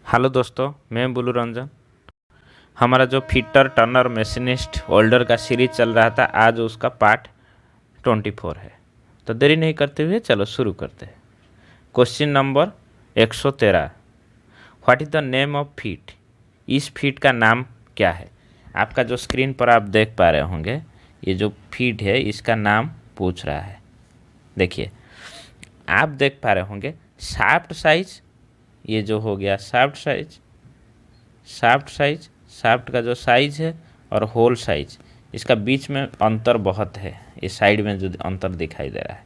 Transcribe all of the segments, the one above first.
Hello दोस्तों, मैं बुलू रंजन। हमारा जो फिटर टर्नर मशीनिस्ट ओल्डर का सीरीज चल रहा था, आज उसका पार्ट 24 है। तो देरी नहीं करते हुए चलो शुरू करते हैं। Question number 113, what is the name of feet? इस फीट का नाम क्या है? आपका जो स्क्रीन पर आप देख पा रहे होंगे, ये जो फीट है इसका नाम पूछ रहा है। देखिए, आप देख पा रहे होंगे शाफ्ट साइज, ये जो हो गया शाफ्ट साइज, शाफ्ट का जो साइज है और होल साइज, इसका बीच में अंतर बहुत है। ये साइड में जो अंतर दिखाई दे रहा है,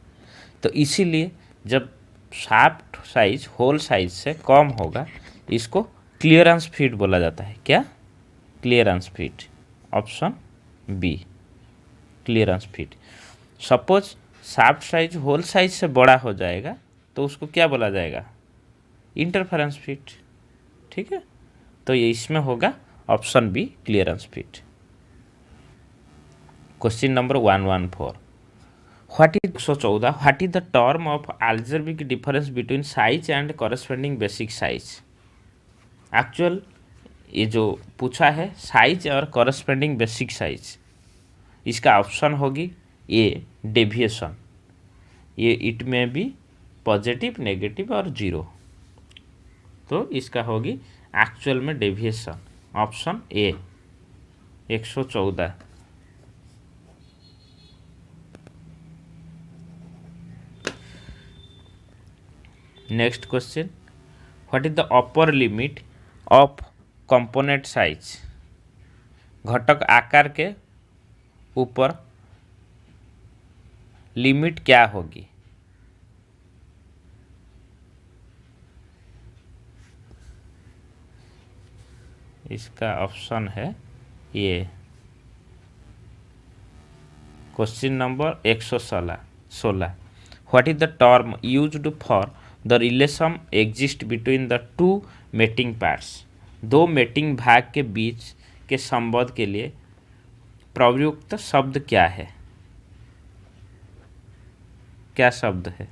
तो इसीलिए जब शाफ्ट साइज होल साइज से कम होगा, इसको क्लियरेंस फीट बोला जाता है। क्या? Clearance fit. Option B, clearance fit. Suppose shaft size hole size से बड़ा हो जाएगा तो उसको क्या बोला जाएगा? Interference fit. ठीक है, तो ये इसमें होगा option B, clearance fit. Question number 114, what is 114, what is the term of algebraic difference between size and corresponding basic size? Actual ये जो पूछा है साइज और कॉरेस्पॉन्डिंग बेसिक साइज, इसका ऑप्शन होगी ए, डेविएशन। ये इट में भी पॉजिटिव, नेगेटिव और जीरो, तो इसका होगी एक्चुअल में deviation. Option A 114। Next question, what is the upper limit of component size? घटक आकार के ऊपर लिमिट क्या होगी? इसका ऑप्शन है ये। Question number 116, what is the term used for the relation exist between the two mating parts? दो मेटिंग भाग के बीच के संबंध के लिए प्रयुक्त शब्द क्या है? क्या शब्द है?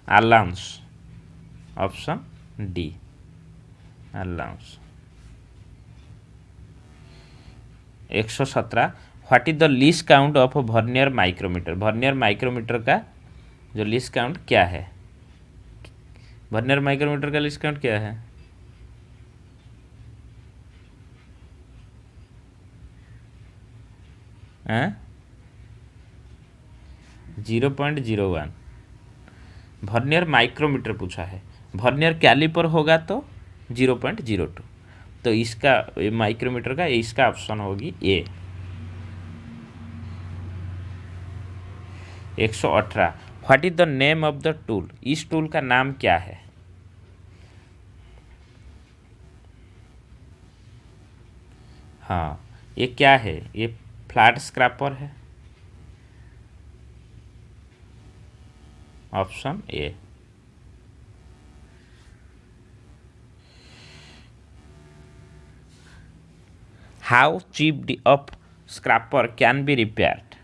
Allowance. Option D, allowance. 117, what is the least count of vernier micrometer? Vernier micrometer का जो लीस्ट काउंट क्या है? वर्नियर माइक्रोमीटर का लीस्ट काउंट क्या है? हैं? 0.01। वर्नियर माइक्रोमीटर पूछा है, वर्नियर कैलिपर होगा तो 0.02। तो इसका माइक्रोमीटर का इसका ऑप्शन होगी A. 118, what is the name of the tool? इस टूल का नाम क्या है? हाँ, ये क्या है? ये फ्लैट स्क्रैपर है। Option A. How cheap of scraper can be repaired?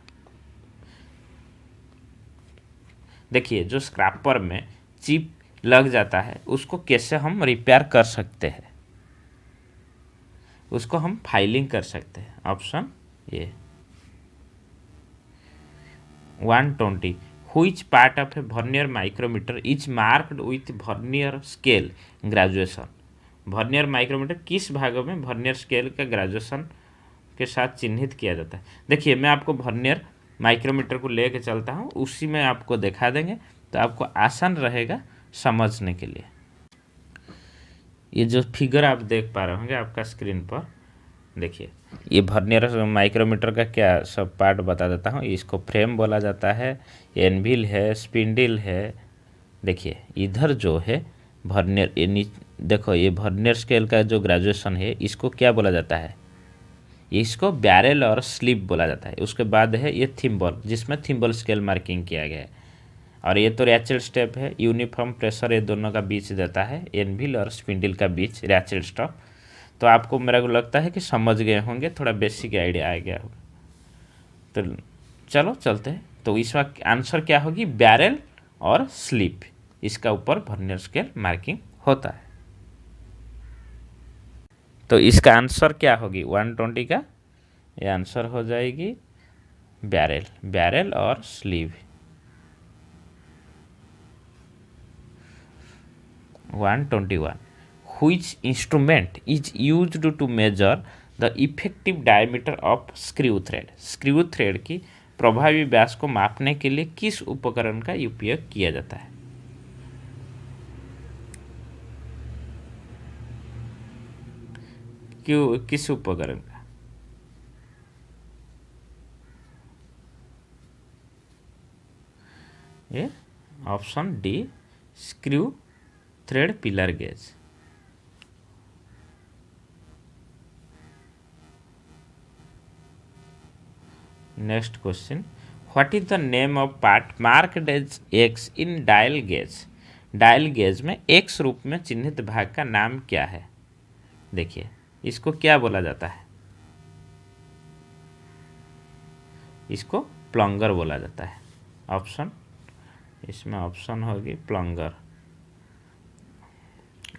देखिए, जो स्क्रैपर में चिप लग जाता है उसको कैसे हम रिपेयर कर सकते हैं? उसको हम फाइलिंग कर सकते हैं। Option A. 120, which part of a vernier micrometer is marked with vernier scale graduation? Vernier micrometer किस भागों में वर्नियर स्केल का ग्रेजुएशन के साथ चिन्हित किया जाता है? देखिए, मैं आपको वर्नियर माइक्रोमीटर को लेके चलता हूँ, उसी में आपको दिखा देंगे तो आपको आसान रहेगा समझने के लिए। ये जो फिगर आप देख पा रहे होंगे आपका स्क्रीन पर, देखिए, ये वर्नियर माइक्रोमीटर का क्या सब पार्ट बता देता हूँ। इसको फ्रेम बोला जाता है, एनविल है, स्पिंडल है। देखिए, इधर जो है वर्नियर, ये देखो, ये वर्नियर स्केल का जो ग्रेजुएशन है इसको क्या बोला जाता है? इसको बैरल और स्लिप बोला जाता है। उसके बाद है ये थिम्बल, जिसमें थिम्बल स्केल मार्किंग किया गया है। और ये तो रैचेल स्टेप है, यूनिफॉर्म प्रेशर ये दोनों का बीच देता है, एनविल और स्पिंडल का बीच रैचेल स्टेप। तो आपको, मेरा को लगता है कि समझ गए होंगे, थोड़ा बेसिक आइडिया आ गया होगा। तो चलो चलते हैं। तो इसका आंसर क्या होगी? बैरल और स्लिप, इसका ऊपर वर्नियर स्केल मार्किंग होता है। तो इसका आंसर क्या होगी 120 का? ये आंसर हो जाएगी बैरल, बैरल और sleeve. 121 which instrument is used to measure the effective diameter of screw thread? Screw thread की प्रभावी व्यास को मापने के लिए किस उपकरण का उपयोग किया जाता है? क्यों, किस उपकरण का? ये option D screw thread pillar gauge. Next question, what is the name of part marked as X in dial gauge? Dial gauge में एक्स रूप में चिन्हित भाग का नाम क्या है? देखिए इसको क्या बोला जाता है? इसको प्लंगर बोला जाता है। ऑप्शन, इसमें ऑप्शन होगी प्लंगर।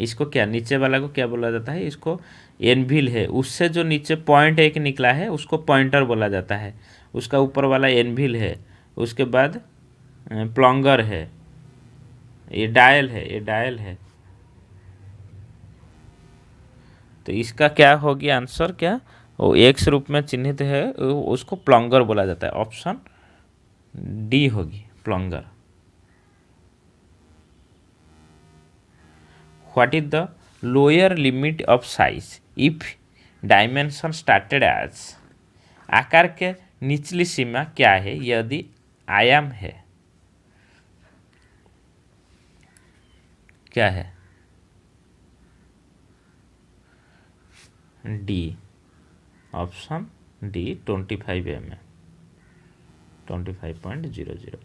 इसको क्या, नीचे वाला को क्या बोला जाता है? इसको एनविल है, उससे जो नीचे पॉइंट एक निकला है उसको पॉइंटर बोला जाता है। उसका ऊपर वाला एनविल है, उसके बाद प्लंगर है, ये डायल है, ये डायल है। तो इसका क्या होगी आंसर? क्या वो एक्स रूप में चिन्हित है उसको प्लंगर बोला जाता है। ऑप्शन डी होगी plunger. What is the lower limit of size if dimension started as? आकार के निचली सीमा क्या है यदि आयाम है? क्या है? D, option D 25 mm, 25.00।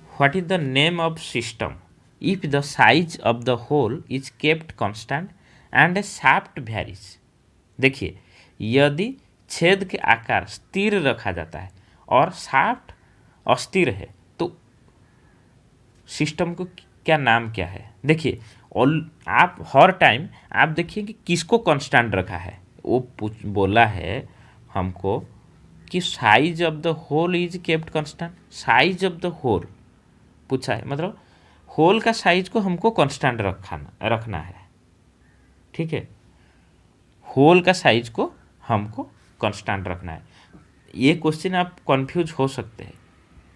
What is the name of system if the size of the hole is kept constant and a shaft varies? देखिए यदि छेद के आकार स्थिर रखा जाता है और शाफ्ट अस्थिर है तो सिस्टम को क्या नाम क्या है? देखिए और आप हर टाइम आप देखिए कि किसको कांस्टेंट रखा है। वो बोला है हमको कि size of the hole is kept constant. Size of the hole पूछा है, मतलब होल का साइज को हमको कांस्टेंट रखना है। ठीक है, होल का साइज को हमको कांस्टेंट रखना है। ये क्वेश्चन आप कंफ्यूज हो सकते हैं,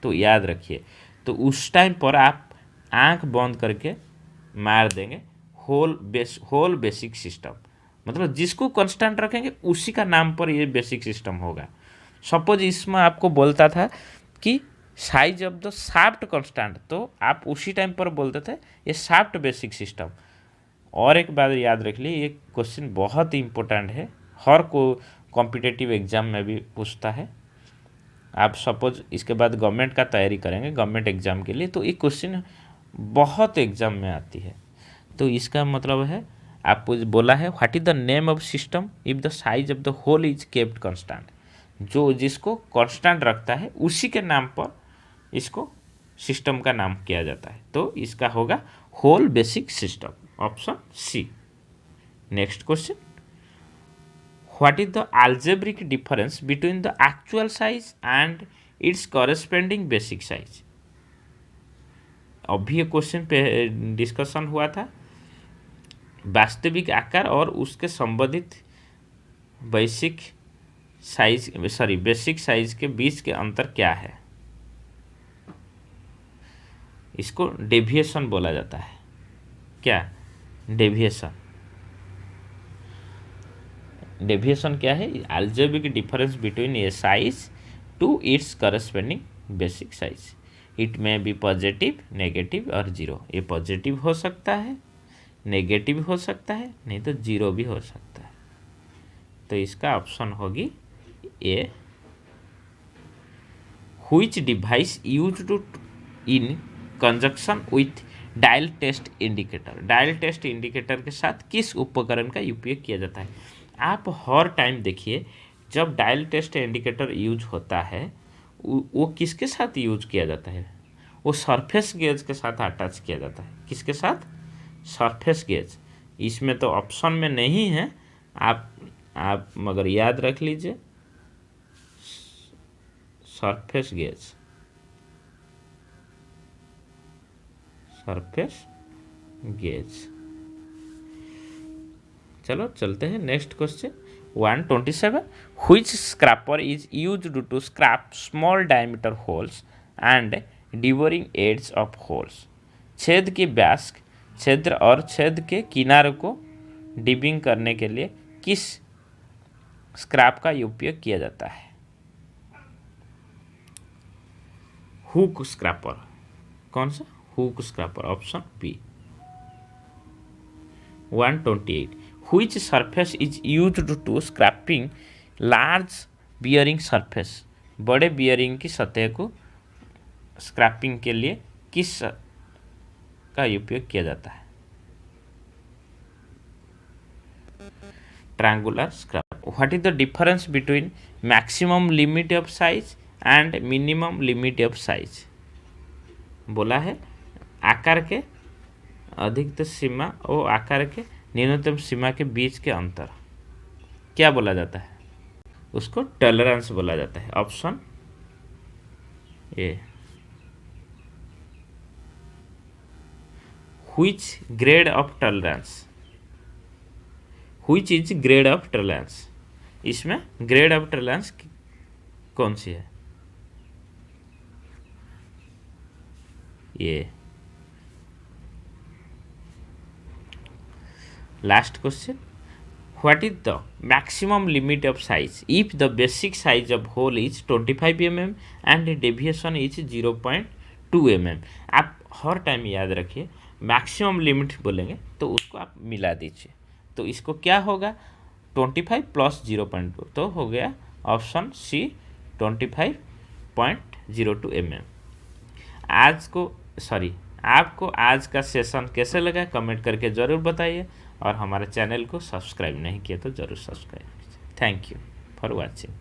तो याद रखिए। तो उस टाइम पर आप आंख बंद करके मार देंगे होल बेसिक सिस्टम, मतलब जिसको कांस्टेंट रखेंगे उसी का नाम पर ये बेसिक सिस्टम होगा। सपोज इसमें आपको बोलता था कि size of the shaft constant, तो आप उसी टाइम पर बोलते थे ये शाफ्ट बेसिक सिस्टम। और एक बात याद रख ली, ये क्वेश्चन बहुत ही इंपॉर्टेंट है, हर को कॉम्पिटिटिव एग्जाम में भी पूछता है। आप सपोज इसके बाद गवर्नमेंट का तैयारी करेंगे, गवर्नमेंट एग्जाम के लिए, तो ये क्वेश्चन बहुत एग्जाम में आती है। तो इसका मतलब है आपको बोला है what is the name of system if the size of the hole is kept constant. जो जिसको कांस्टेंट रखता है उसी के नाम पर इसको सिस्टम का नाम किया जाता है। तो इसका होगा whole basic system, option C. Next question, what is the algebraic difference between the actual size and its corresponding basic size? अभी ये क्वेश्चन पे डिस्कशन हुआ था, वास्तविक आकार और उसके संबंधित बेसिक साइज के बीच के अंतर क्या है? इसको डेविएशन बोला जाता है। क्या डेविएशन? डेविएशन क्या है? algebraic difference between a size to its corresponding basic size. It may be positive, negative और जीरो। ये पॉजिटिव हो सकता है, नेगेटिव हो सकता है, नहीं तो जीरो भी हो सकता है। तो इसका ऑप्शन होगी A. Which device used in conjunction with dial test indicator? Dial test indicator के साथ किस उपकरण का उपयोग किया जाता है? आप हर टाइम देखिए जब डायल टेस्ट इंडिकेटर यूज होता है वो किसके साथ यूज किया जाता है? वो सरफेस गेज के साथ अटैच किया जाता है। किसके साथ? Surface gauge. इसमें तो ऑप्शन में नहीं है, आप मगर याद रख लीजिए, सरफेस गेज, सरफेस गेज। चलो चलते हैं next question 127। Which scraper is used to scrape small diameter holes and deburring edges of holes. छेद के व्यास, छिद्र और छेद के किनारों को डिबिंग करने के लिए किस स्क्रैप का उपयोग किया जाता है? Hook scraper. कौन सा? Hook scraper, option B. 128। Which surface is used to scraping large bearing surface? बड़े बियरिंग की सतह को स्क्रैपिंग के लिए किस का उपयोग किया जाता है? Triangular scrap. What is the difference between maximum limit of size and minimum limit of size? बोला है आकार के अधिकतम सीमा और आकार के न्यूनतम सीमा के बीच के अंतर क्या बोला जाता है? उसको टॉलरेंस बोला जाता है, option A. Which grade of tolerance, which is grade of tolerance? इसमें ग्रेड ऑफ टॉलरेंस कौन सी है? ये last question. What is the maximum limit of size if the basic size of hole is 25 mm and deviation is 0.2 mm? आप हर time याद रखिए, maximum limit बोलेंगे तो उसको आप मिला दीजिए, तो इसको क्या होगा? 25 प्लस 0.2 तो हो गया ऑप्शन सी 25.02 mm। आपको आज का सेशन कैसे लगा कमेंट करके ज़रूर बताइए, और हमारे चैनल को सब्सक्राइब नहीं किया तो ज़रूर सब्सक्राइब कीजिए। Thank you for watching.